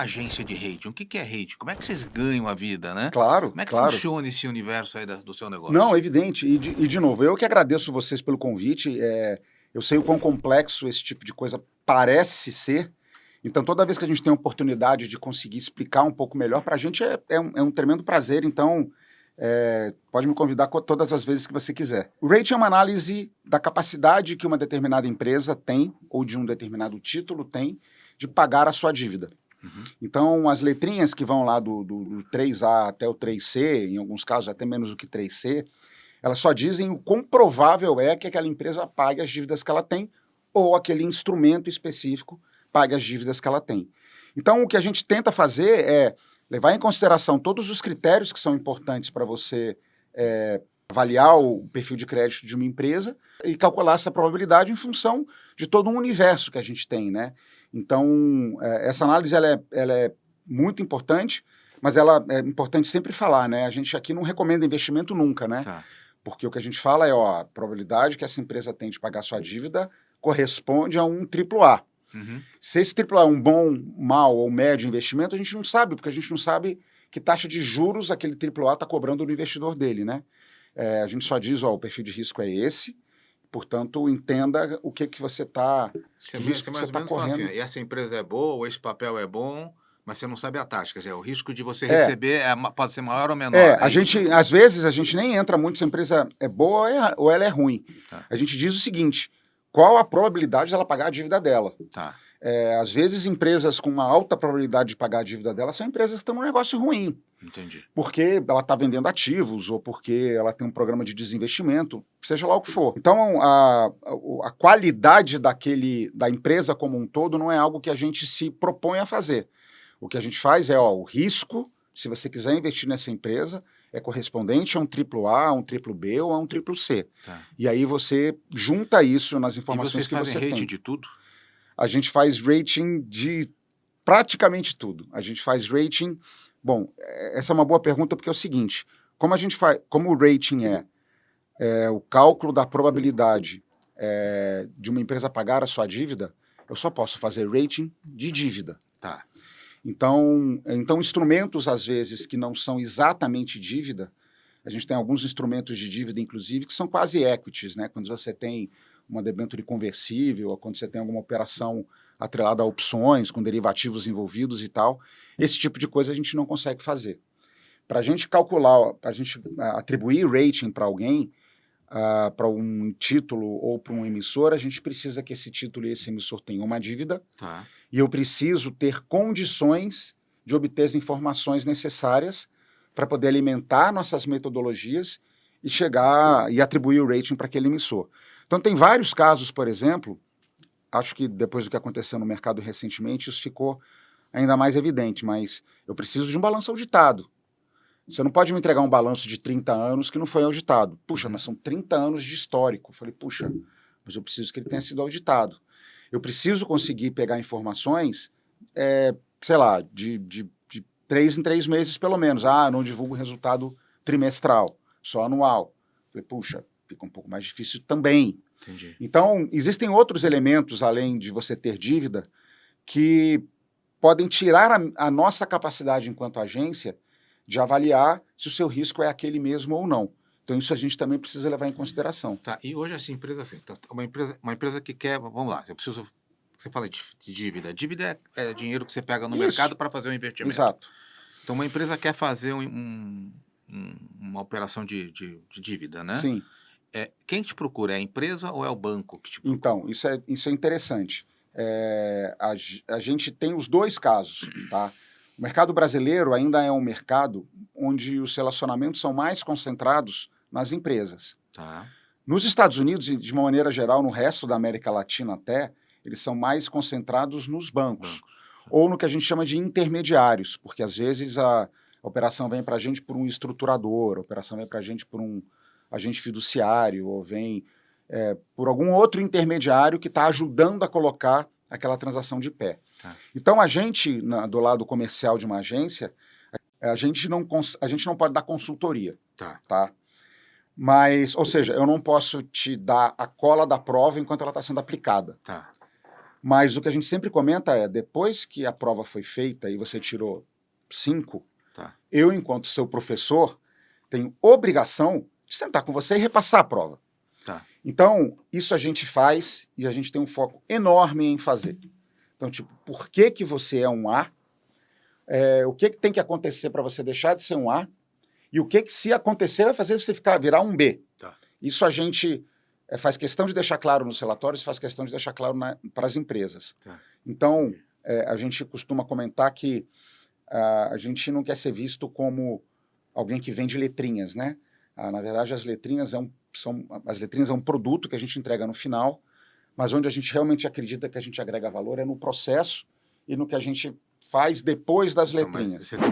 agência de rating? O que que é rating? Como é que vocês ganham a vida, né? Claro, Como é que claro. funciona esse universo aí do seu Não, negócio? é evidente. De novo, eu que agradeço vocês pelo convite. Eu sei o quão complexo esse tipo de coisa parece ser. Então, toda vez que a gente tem a oportunidade de conseguir explicar um pouco melhor, para a gente é um tremendo prazer. Então, pode me convidar todas as vezes que você quiser. O rating é uma análise da capacidade que uma determinada empresa tem, ou de um determinado título tem, de pagar a sua dívida. Uhum. Então, as letrinhas que vão lá do 3A até o 3C, em alguns casos até menos do que 3C, elas só dizem o quão provável é que aquela empresa pague as dívidas que ela tem ou aquele instrumento específico pague as dívidas que ela tem. Então, o que a gente tenta fazer é levar em consideração todos os critérios que são importantes para você avaliar o perfil de crédito de uma empresa e calcular essa probabilidade em função de todo um universo que a gente tem, né? Então, essa análise ela é muito importante, mas ela é importante sempre falar, né? A gente aqui não recomenda investimento nunca, né? Tá. Porque o que a gente fala é, a probabilidade que essa empresa tem de pagar sua dívida corresponde a um AAA. Uhum. Se esse AAA é um bom, mal ou médio investimento, a gente não sabe, porque a gente não sabe que taxa de juros aquele AAA está cobrando no investidor dele, né? A gente só diz, o perfil de risco é esse, portanto, entenda o que você está... Você mais ou menos fala assim, correndo. essa empresa é boa, ou esse papel é bom, mas você não sabe a taxa. Quer dizer, o risco de você É. receber pode ser maior ou menor. A gente, às vezes, a gente nem entra muito se a empresa é boa ou ela é ruim. Tá. A gente diz o seguinte, qual a probabilidade dela pagar a dívida dela? Tá. Às vezes, empresas com uma alta probabilidade de pagar a dívida dela são empresas que estão num negócio ruim. Entendi. Porque ela está vendendo ativos ou porque ela tem um programa de desinvestimento, seja lá o que for. Então, a qualidade da empresa como um todo não é algo que a gente se propõe a fazer. O que a gente faz é, o risco, se você quiser investir nessa empresa, é correspondente a um AAA, a um BBB ou a um CCC. Tá. E aí você junta isso nas informações que você tem. E vocês fazem rating de tudo? A gente faz rating de praticamente tudo. A gente faz rating... Bom, essa é uma boa pergunta porque é o seguinte, como o rating é o cálculo da probabilidade de uma empresa pagar a sua dívida, eu só posso fazer rating de dívida. Tá. Então, instrumentos, às vezes, que não são exatamente dívida, a gente tem alguns instrumentos de dívida, inclusive, que são quase equities, né? Quando você tem uma debênture conversível, ou quando você tem alguma operação atrelada a opções, com derivativos envolvidos e tal, esse tipo de coisa a gente não consegue fazer. Para a gente calcular, para a gente atribuir rating para alguém, para um título ou para um emissor, a gente precisa que esse título e esse emissor tenham uma dívida, Tá. e eu preciso ter condições de obter as informações necessárias para poder alimentar nossas metodologias e chegar e atribuir o rating para aquele emissor. Então, tem vários casos, por exemplo, acho que depois do que aconteceu no mercado recentemente, isso ficou ainda mais evidente, mas eu preciso de um balanço auditado. Você não pode me entregar um balanço de 30 anos que não foi auditado. Puxa, mas são 30 anos de histórico. Eu falei, puxa, mas eu preciso que ele tenha sido auditado. Eu preciso conseguir pegar informações, sei lá, de 3 em 3 meses pelo menos. Não divulgo o resultado trimestral, só anual. Eu falei, puxa, fica um pouco mais difícil também. Entendi. Então, existem outros elementos, além de você ter dívida, que podem tirar a nossa capacidade enquanto agência de avaliar se o seu risco é aquele mesmo ou não. Então, isso a gente também precisa levar em consideração. Tá, e hoje essa empresa, assim, uma empresa que quer, vamos lá, você fala de dívida. Dívida é dinheiro que você pega no mercado para fazer um investimento. Exato. Então, uma empresa quer fazer uma operação de dívida, né? Sim. Quem te procura? É a empresa ou é o banco que te procura? Então, isso é interessante. A gente tem os dois casos, tá? O mercado brasileiro ainda é um mercado onde os relacionamentos são mais concentrados nas empresas. Tá. Nos Estados Unidos, e de uma maneira geral, no resto da América Latina até, eles são mais concentrados nos bancos. Ou no que a gente chama de intermediários, porque às vezes a operação vem para a gente por um estruturador, a operação vem para a gente por um agente fiduciário, ou vem por algum outro intermediário que está ajudando a colocar aquela transação de pé. Tá. Então, a gente, do lado comercial de uma agência, a gente não pode dar consultoria. Tá? Mas, ou seja, eu não posso te dar a cola da prova enquanto ela está sendo aplicada. Tá. Mas o que a gente sempre comenta é, depois que a prova foi feita e você tirou 5, Tá. eu, enquanto seu professor, tenho obrigação de sentar com você e repassar a prova. Tá. Então, isso a gente faz e a gente tem um foco enorme em fazer. Então, tipo, por que que você é um A? O que que tem que acontecer para você deixar de ser um A? E o que que, se acontecer, vai fazer você virar um B? Tá. Isso a gente faz questão de deixar claro nos relatórios, faz questão de deixar claro para as empresas. Tá. Então, a gente costuma comentar que a gente não quer ser visto como alguém que vende letrinhas, né? Na verdade, as letrinhas é um produto que a gente entrega no final, mas onde a gente realmente acredita que a gente agrega valor é no processo e no que a gente faz depois das Então, mas letrinhas. você tem